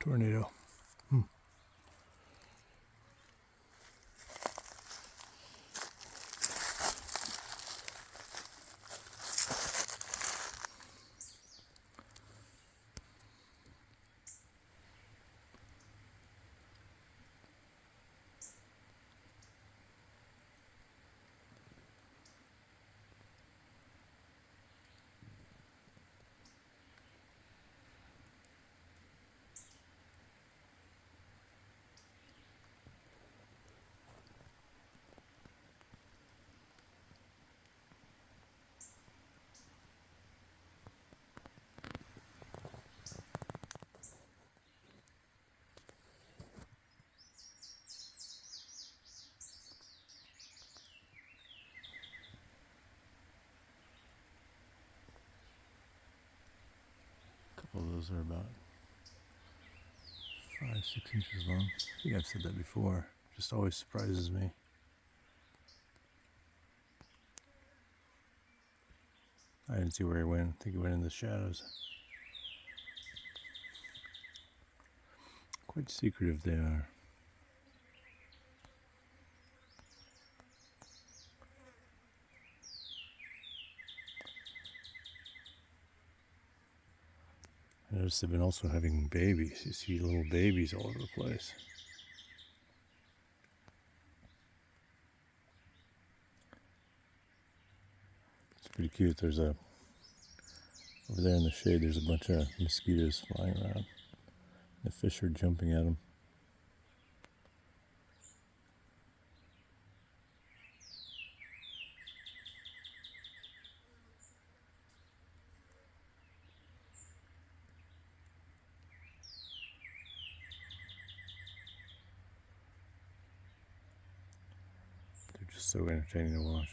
Tornado. Well, those are about 5-6 inches long. I think I've said that before. Just always surprises me. I didn't see where he went. I think he went in the shadows. Quite secretive they are. I noticed they've been also having babies. You see little babies all over the place. It's pretty cute. There's over there in the shade, there's a bunch of mosquitoes flying around. The fish are jumping at them. They're just so entertaining to watch.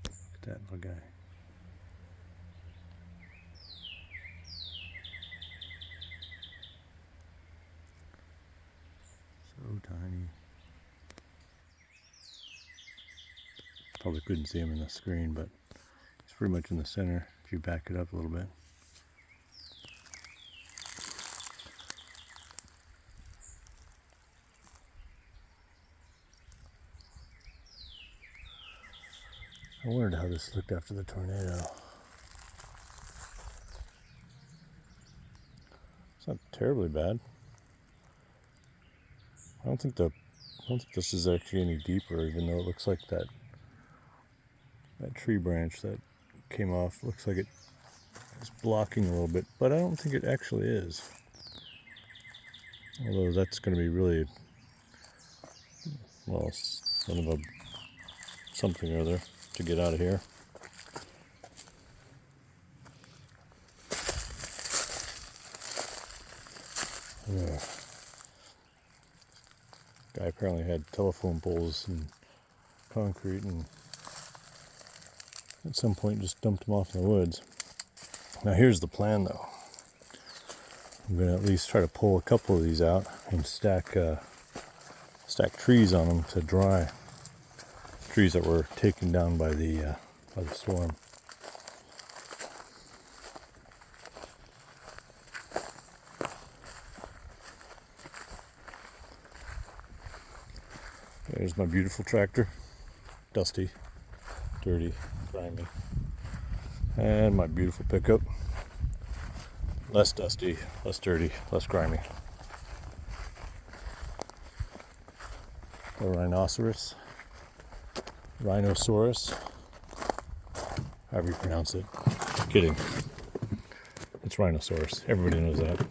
Look at that little guy. So tiny. Probably couldn't see him in the screen, but he's pretty much in the center if you back it up a little bit. I wondered how this looked after the tornado. It's not terribly bad. I don't think this is actually any deeper, even though it looks like that tree branch that came off looks like it is blocking a little bit, but I don't think it actually is. Although that's going to be really, well, something or other to get out of here. Yeah. Guy apparently had telephone poles and concrete, and at some point just dumped them off in the woods. Now here's the plan, though. I'm going to at least try to pull a couple of these out and stack trees on them to dry. Trees that were taken down by the storm. There's my beautiful tractor. Dusty, dirty, grimy. And my beautiful pickup. Less dusty, less dirty, less grimy. A rhinoceros, however you pronounce it. Kidding. It's rhinoceros. Everybody knows that.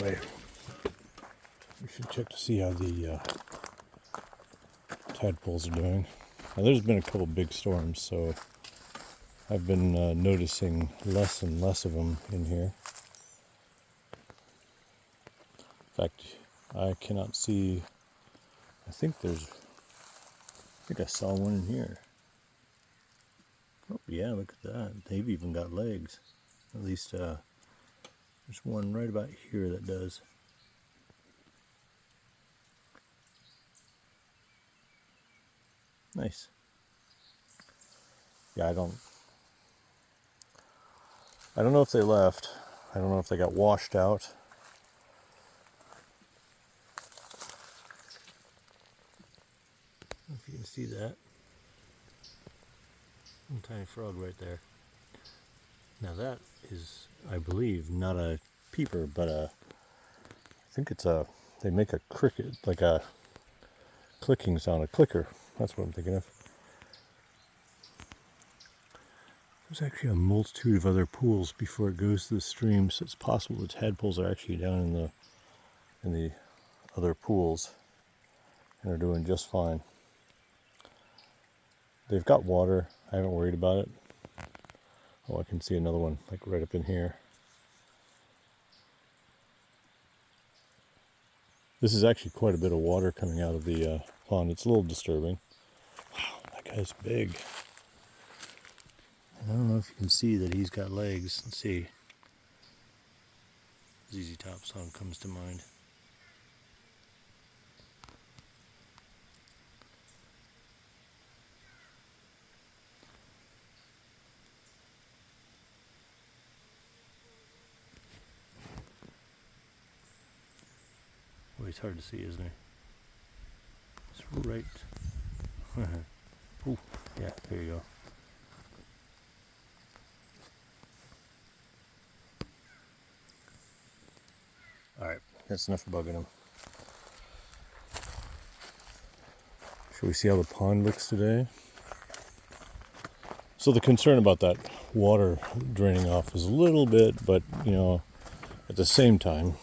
anyway, we should check to see how the tadpoles are doing. Now, there's been a couple big storms, so I've been noticing less and less of them in here. In fact, I cannot see. I think I saw one in here. Oh yeah, look at that. They've even got legs. At least there's one right about here that does. Nice. Yeah, I don't know if they left. I don't know if they got washed out. If you can see that. Little tiny frog right there. Now that is, I believe, not a peeper, but I think it's they make a cricket, like a clicking sound, a clicker. That's what I'm thinking of. There's actually a multitude of other pools before it goes to the stream, so it's possible the tadpoles are actually down in the other pools and are doing just fine. They've got water. I haven't worried about it. Oh, I can see another one like right up in here. This is actually quite a bit of water coming out of the pond. It's a little disturbing. Wow, that guy's big. I don't know if you can see that he's got legs. Let's see. ZZ Top song comes to mind. Well, he's hard to see, isn't he? It's right. Ooh, yeah, there you go. Alright, that's enough bugging him. Shall we see how the pond looks today? So the concern about that water draining off is a little bit, but you know, at the same time,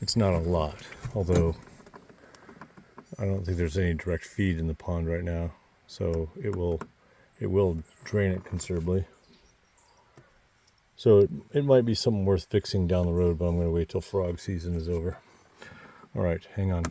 it's not a lot. Although I don't think there's any direct feed in the pond right now, so it will drain it considerably. So it might be something worth fixing down the road, but I'm going to wait till frog season is over. All right, hang on.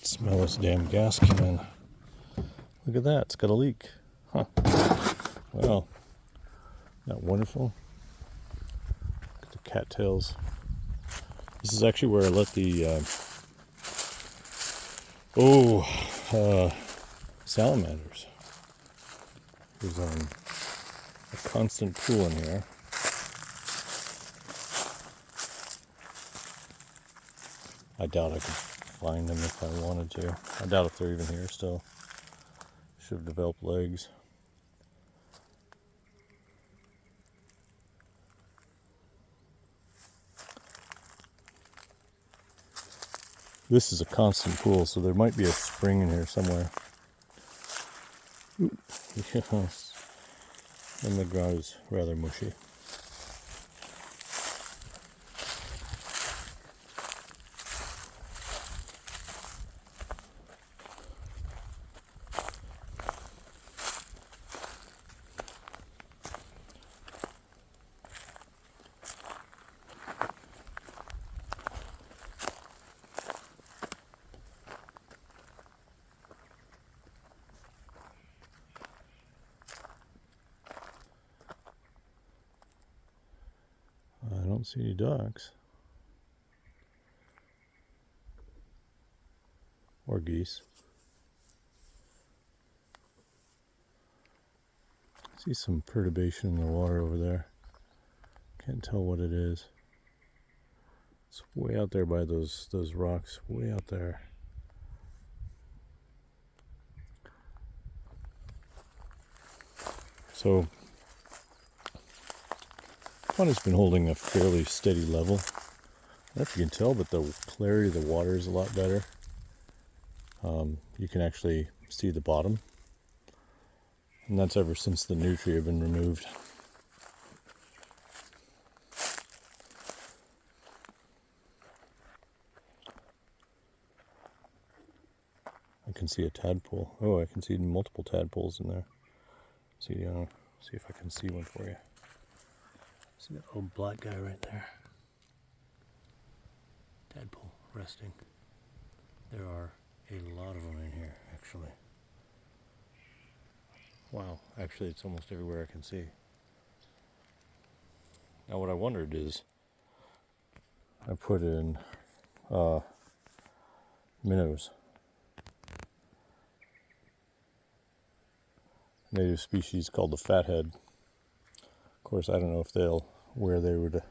Smell this damn gas can. Look at that, it's got a leak. Huh. Well, isn't that wonderful? Look at the cattails. This is actually where I let the salamanders. There's a constant pool in here. I doubt I could find them if I wanted to. I doubt if they're even here still. Should have developed legs. This is a constant pool, so there might be a spring in here somewhere. Ooh, yes. And the ground is rather mushy. don't see any ducks. Or geese. I see some perturbation in the water over there. Can't tell what it is. It's way out there by those rocks, way out there. So, pond has been holding a fairly steady level. I don't know if you can tell, but the clarity of the water is a lot better. You can actually see the bottom. And that's ever since the nutria have been removed. I can see a tadpole. Oh, I can see multiple tadpoles in there. See if I can see one for you. See that old black guy right there? Tadpole resting. There are a lot of them in here, actually. Wow, actually it's almost everywhere I can see. Now what I wondered is, I put in minnows. Native species called the fathead. Of course, I don't know if where they would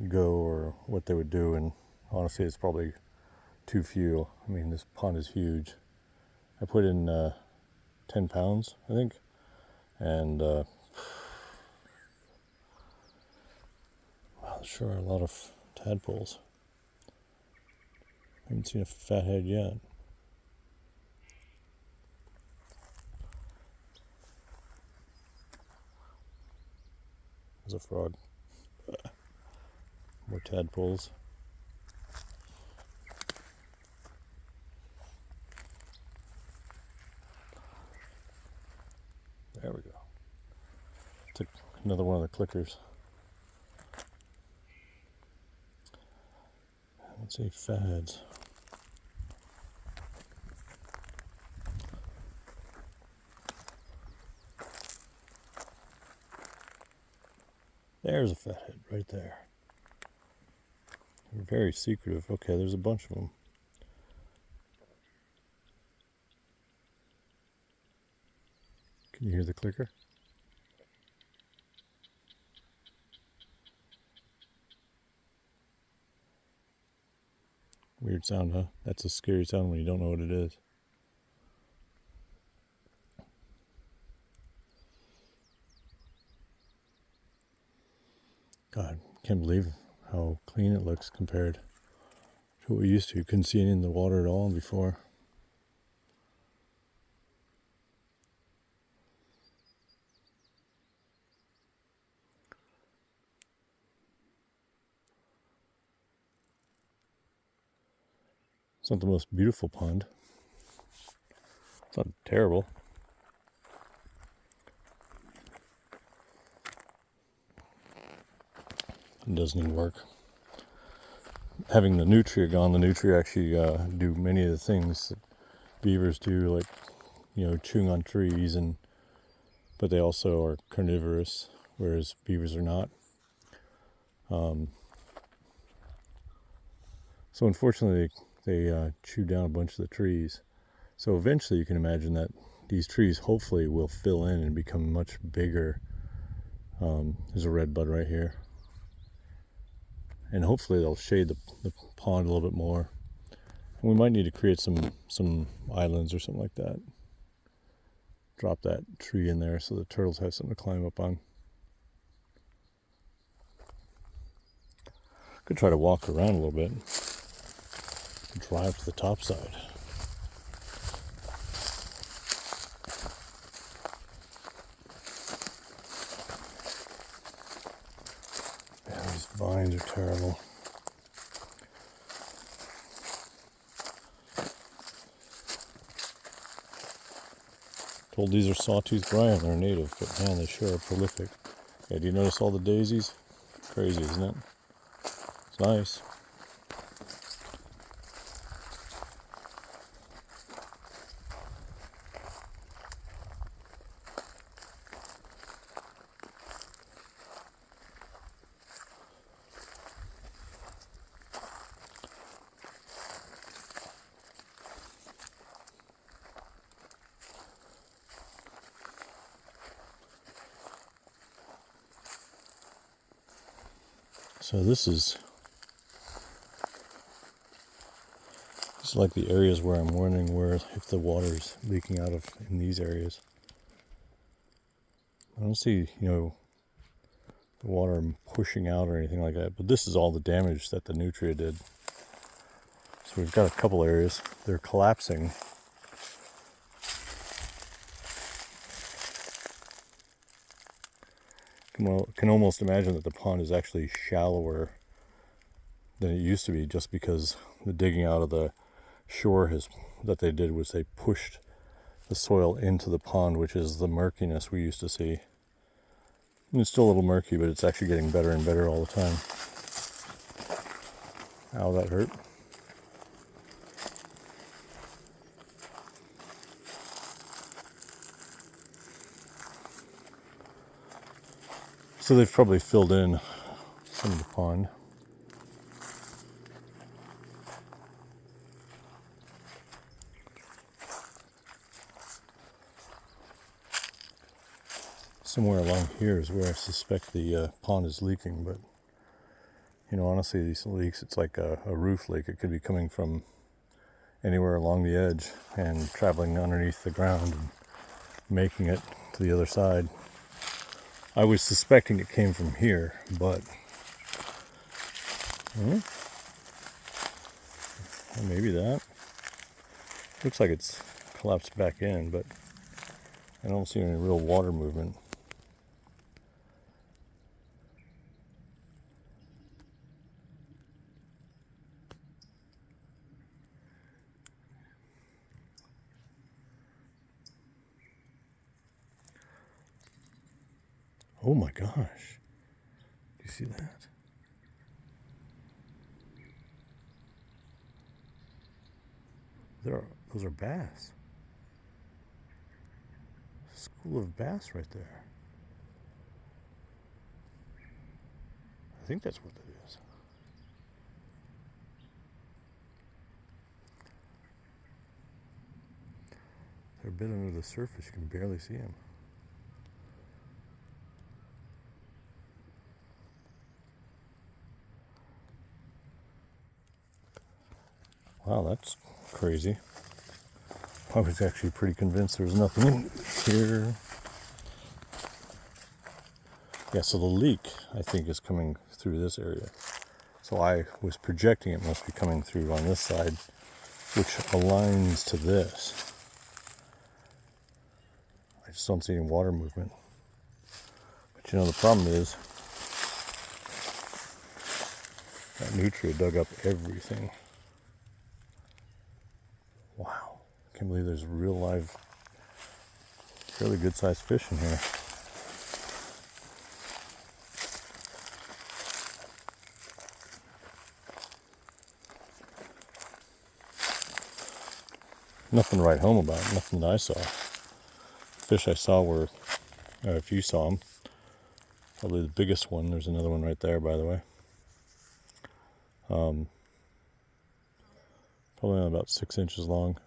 go or what they would do, and honestly it's probably too few. I mean, this pond is huge. I put in 10 pounds, I think, and wow, sure are a lot of tadpoles. I haven't seen a fathead yet. There's a frog. More tadpoles. There we go. Took another one of the clickers. Let's see, fatheads. There's a fathead right there. They're very secretive. Okay, there's a bunch of them. Can you hear the clicker? Weird sound, huh? That's a scary sound when you don't know what it is. God, can't believe how clean it looks compared to what we used to. You couldn't see any in the water at all before. It's not the most beautiful pond. It's not terrible. It does need work. Having the nutria gone, the nutria actually do many of the things that beavers do, like, chewing on trees, but they also are carnivorous, whereas beavers are not. So unfortunately, they chew down a bunch of the trees. So eventually you can imagine that these trees hopefully will fill in and become much bigger. There's a red bud right here. And hopefully they'll shade the pond a little bit more. And we might need to create some islands or something like that. Drop that tree in there so the turtles have something to climb up on. Could try to walk around a little bit. Drive to the top side. Yeah, these vines are terrible. Told these are sawtooth Brian, they're native, but man, they sure are prolific. Yeah, do you notice all the daisies? Crazy, isn't it? It's nice. So this is like the areas where I'm wondering where if the water's leaking out of in these areas. I don't see, the water pushing out or anything like that, but this is all the damage that the nutria did. So we've got a couple areas. They're collapsing. Can almost imagine that the pond is actually shallower than it used to be, just because the digging out of the shore that they did was they pushed the soil into the pond, which is the murkiness we used to see. And it's still a little murky, but it's actually getting better and better all the time. Ow, that hurt. So they've probably filled in some of the pond. Somewhere along here is where I suspect the pond is leaking, but honestly, these leaks, it's like a roof leak. It could be coming from anywhere along the edge and traveling underneath the ground and making it to the other side. I was suspecting it came from here, but maybe that. Looks like it's collapsed back in, but I don't see any real water movement. Oh my gosh. Do you see that? Those are bass. School of bass right there. I think that's what that is. They're a bit under the surface. You can barely see them. Wow, that's crazy. I was actually pretty convinced there was nothing in here. Yeah, so the leak, I think, is coming through this area. So I was projecting it must be coming through on this side, which aligns to this. I just don't see any water movement. But the problem is that nutria dug up everything. Wow. Can't believe there's real live, fairly good sized fish in here. Nothing to write home about, nothing that I saw. Fish I saw were, if you saw them, probably the biggest one. There's another one right there, by the way. Probably about 6 inches long.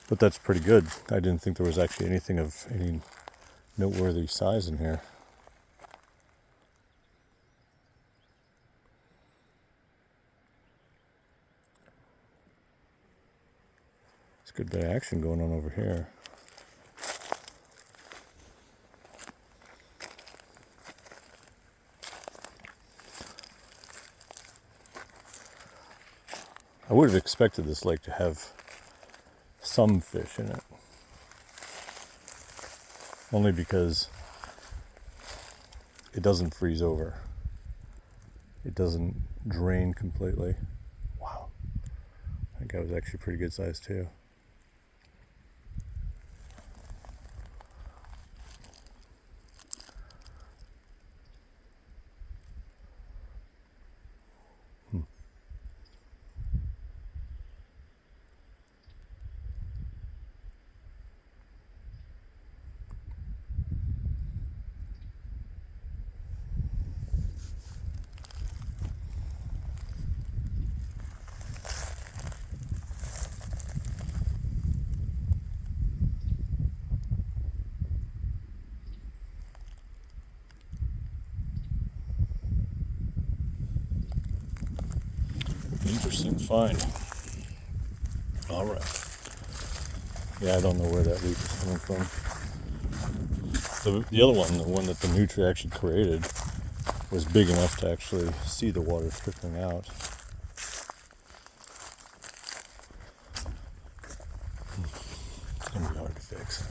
But that's pretty good. I didn't think there was actually anything of any noteworthy size in here. It's a good bit of action going on over here. I would have expected this lake to have some fish in it. Only because it doesn't freeze over. It doesn't drain completely. Wow. That guy was actually pretty good size too. interesting find. All right. Yeah, I don't know where that leak is coming from. The other one, the one that the Nutria actually created, was big enough to actually see the water trickling out. It's going to be hard to fix.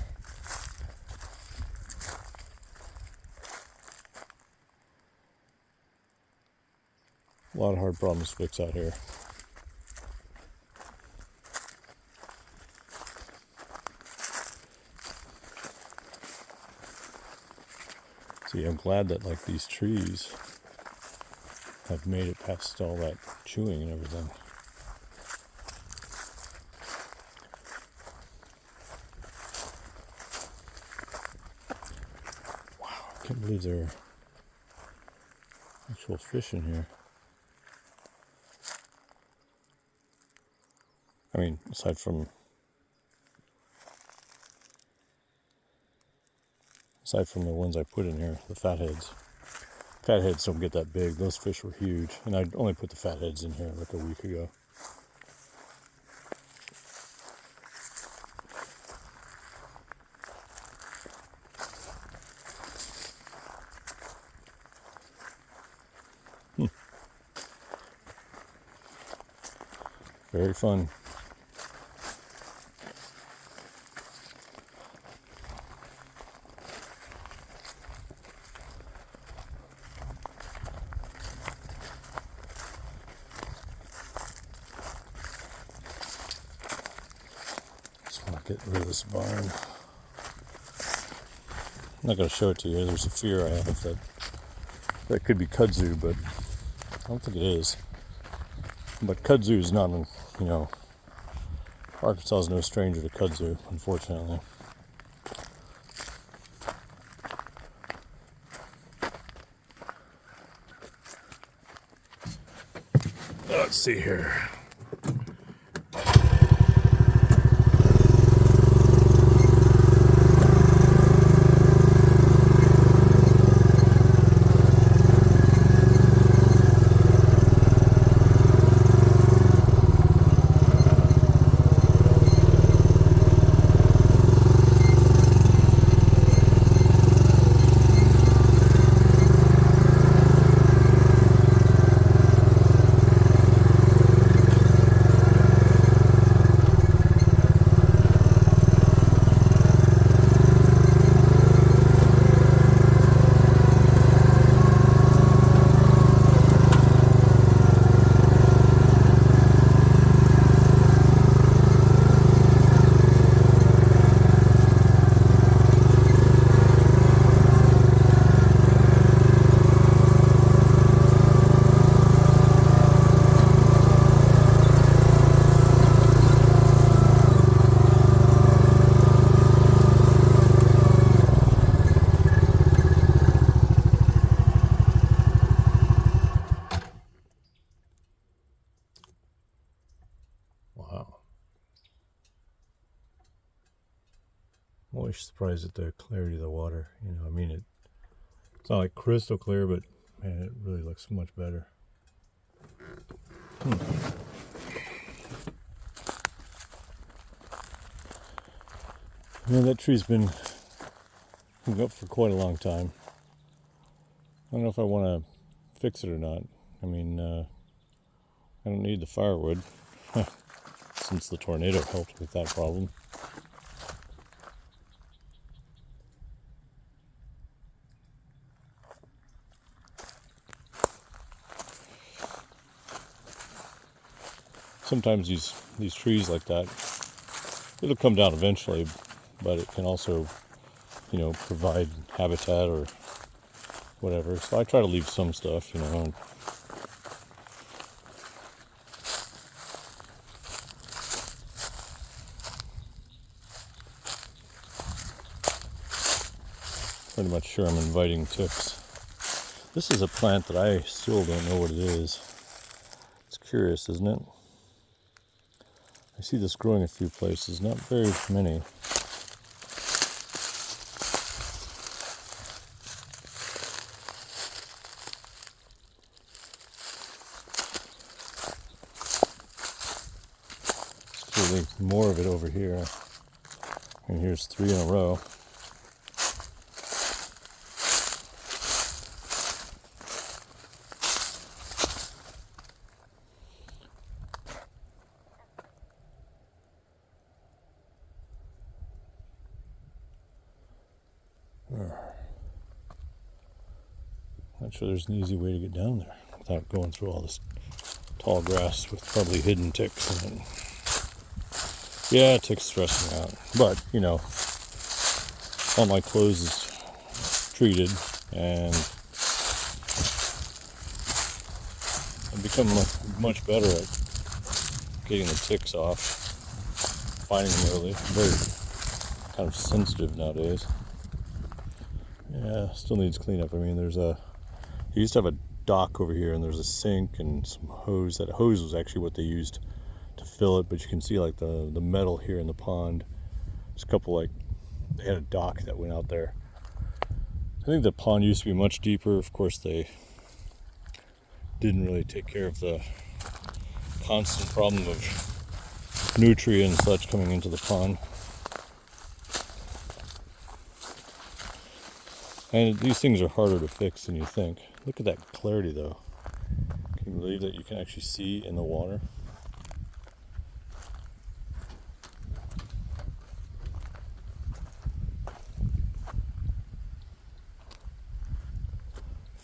A lot of hard problems to fix out here. See, I'm glad that like these trees have made it past all that chewing and everything. Wow, I can't believe there are actual fish in here. I mean, aside from the ones I put in here, the fatheads. Fatheads don't get that big. Those fish were huge, and I only put the fatheads in here like a week ago. Very fun. Just want to get rid of this vine. I'm not going to show it to you. There's a fear I have that could be kudzu, but I don't think it is. But kudzu is not, Arkansas is no stranger to kudzu, unfortunately. Let's see here. Wow. I'm always surprised at the clarity of the water. It's not like crystal clear, but man, it really looks much better. That tree's been up for quite a long time. I don't know if I want to fix it or not. I don't need the firewood since the tornado helped with that problem. Sometimes these trees like that, it'll come down eventually, but it can also, provide habitat or whatever. So I try to leave some stuff, and pretty much sure I'm inviting ticks. This is a plant that I still don't know what it is. It's curious, isn't it? I see this growing a few places, not very many. definitely more of it over here. And here's 3 in a row. Not sure there's an easy way to get down there without going through all this tall grass with probably hidden ticks in it. Yeah, ticks stress me out. But, you know, all my clothes is treated, and I've become much better at getting the ticks off, finding them early. I'm very kind of sensitive nowadays. Yeah, still needs cleanup. I mean, you used to have a dock over here, and there's a sink and some hose. That hose was actually what they used to fill it, but you can see like the metal here in the pond. There's a couple, like, they had a dock that went out there. I think the pond used to be much deeper. Of course, they didn't really take care of the constant problem of nutria and such coming into the pond. And these things are harder to fix than you think. Look at that clarity, though. Can you believe that you can actually see in the water?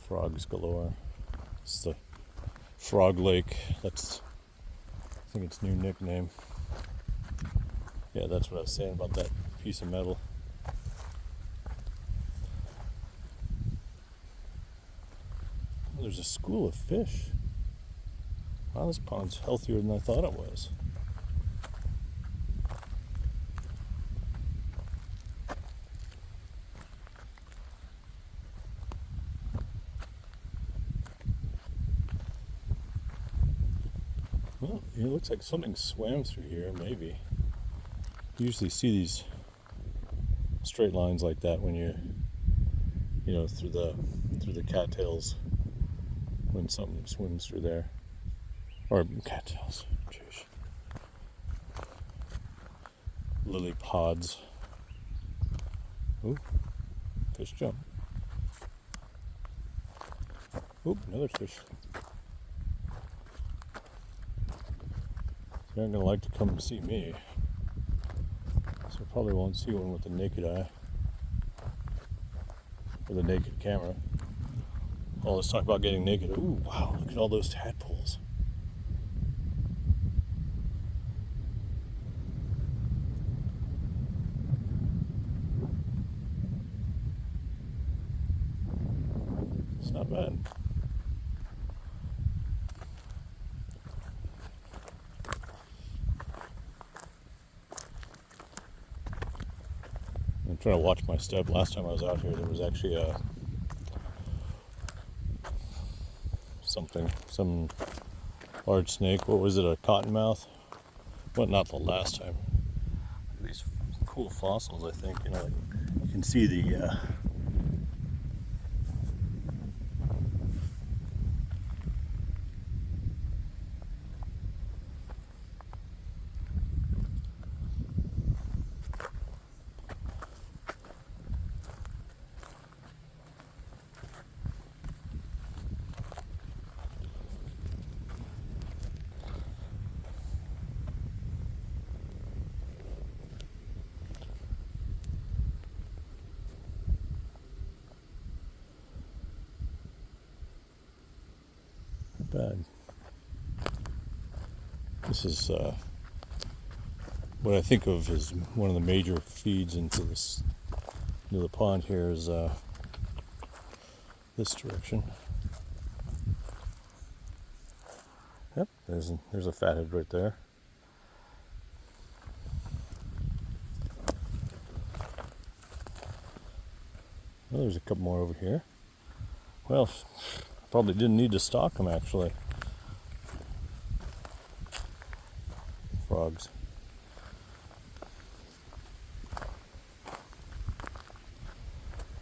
Frogs galore. It's the Frog Lake. That's, I think, its new nickname. Yeah, that's what I was saying about that piece of metal. There's a school of fish. Wow, this pond's healthier than I thought it was. Well, it looks like something swam through here, maybe. You usually see these straight lines like that when you know, through the cattails, when something swims through there. Or cattails, jeez. Lily pods. Ooh, fish jump. Oop, another fish. They're not gonna like to come and see me, so I probably won't see one with the naked eye or the naked camera. Oh, let's talk about getting naked. Ooh, wow! Look at all those tadpoles. It's not bad. I'm trying to watch my step. Last time I was out here, there was actually some large snake. What was it, a cottonmouth? Well, not the last time. These cool fossils, I think. You know, like, you can see the bad. This is what I think of as one of the major feeds into the pond here is this direction. Yep, there's a fathead right there. Well, there's a couple more over here. Well, probably didn't need to stock them, actually. Frogs.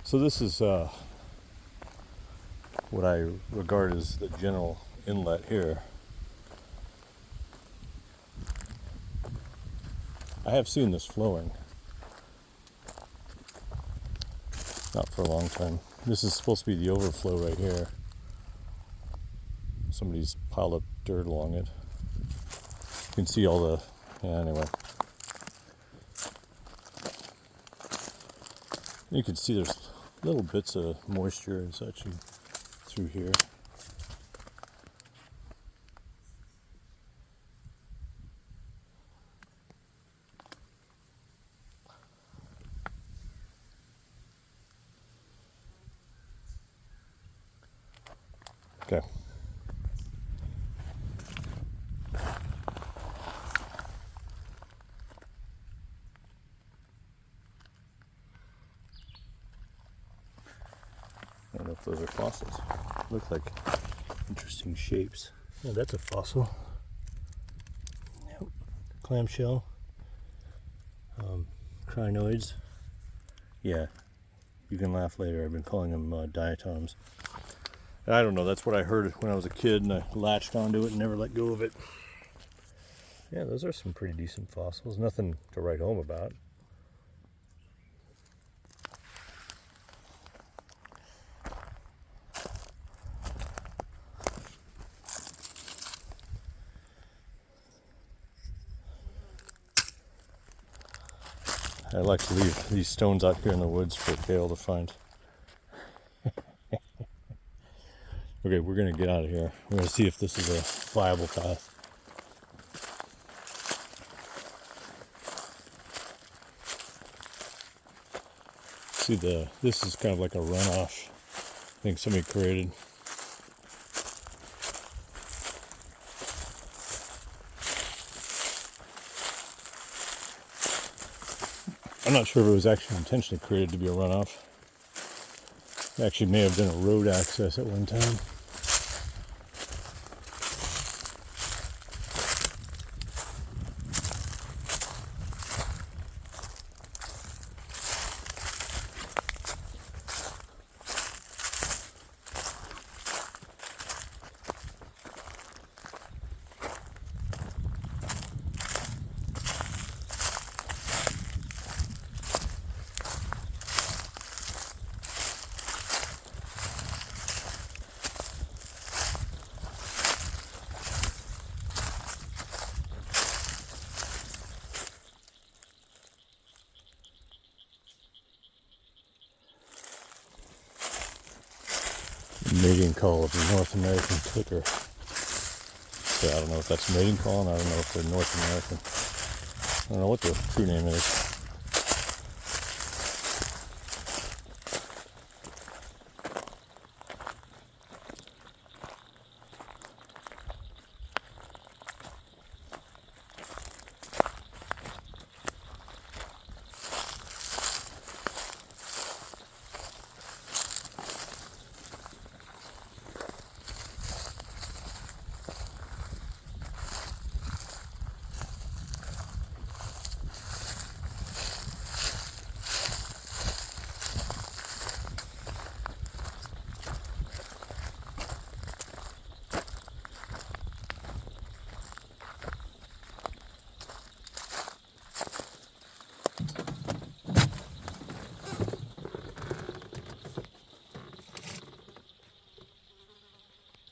So this is what I regard as the general inlet here. have seen this flowing. Not for a long time. This is supposed to be the overflow right here. Somebody's piled up dirt along it. You can see all the, yeah, anyway. You can see there's little bits of moisture and such through here. Okay. I don't know if those are fossils. Look like interesting shapes. Yeah, that's a fossil. Yep. Clamshell. Crinoids. Yeah, you can laugh later. I've been calling them diatoms. I don't know, that's what I heard when I was a kid and I latched onto it and never let go of it. Yeah, those are some pretty decent fossils. Nothing to write home about. I like to leave these stones out here in the woods for Gail to find. Okay, we're gonna get out of here. We're gonna see if this is a viable path. See, this is kind of like a runoff. I think somebody created. I'm not sure if it was actually intentionally created to be a runoff. It actually may have been a road access at one time. Mating call of the North American clicker. So I don't know if that's mating call, and I don't know if they're North American. I don't know what the true name is.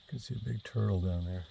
You can see a big turtle down there.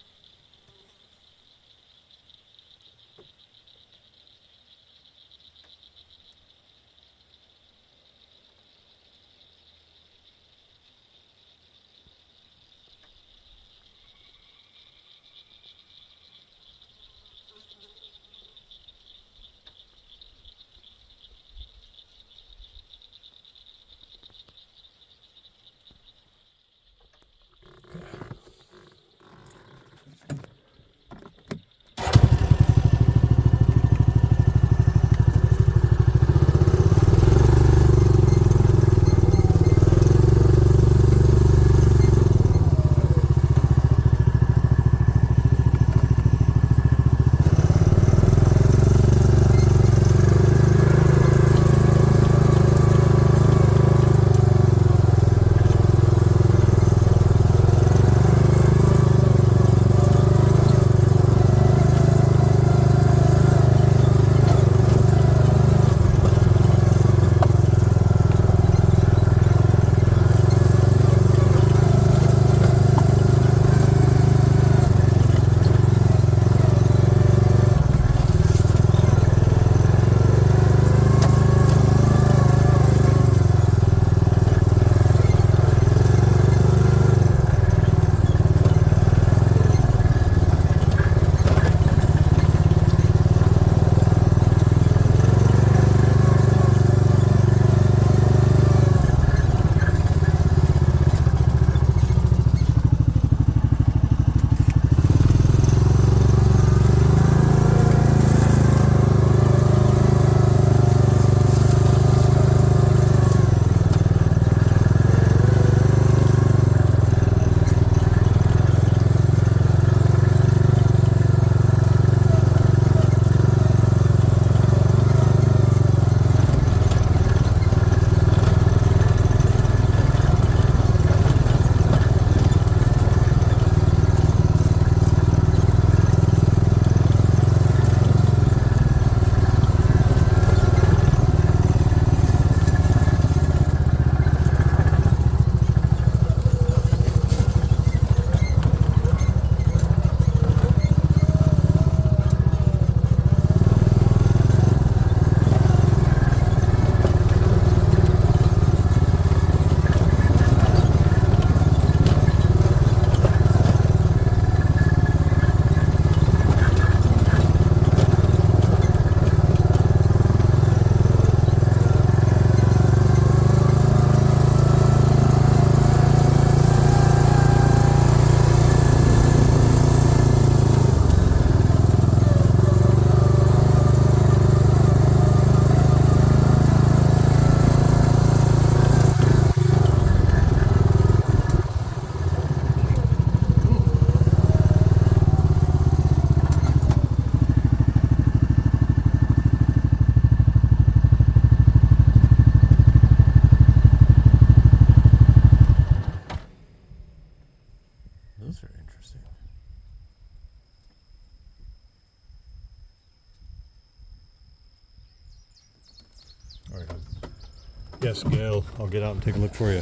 Yes, Gail. I'll get out and take a look for you.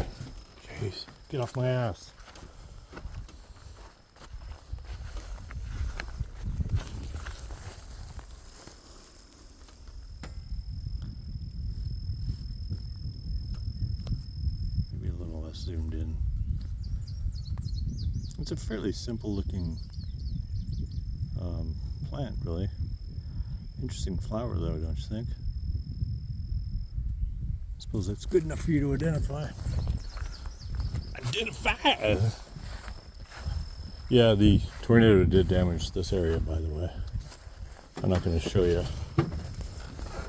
Jeez, get off my ass. Maybe a little less zoomed in. It's a fairly simple looking plant, really. Interesting flower, though, don't you think? I suppose that's good enough for you to identify. Identify! Yeah, the tornado did damage this area, by the way. I'm not going to show you.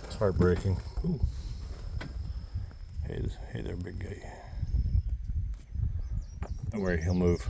It's heartbreaking. Ooh. Hey there, big guy. Don't worry, he'll move.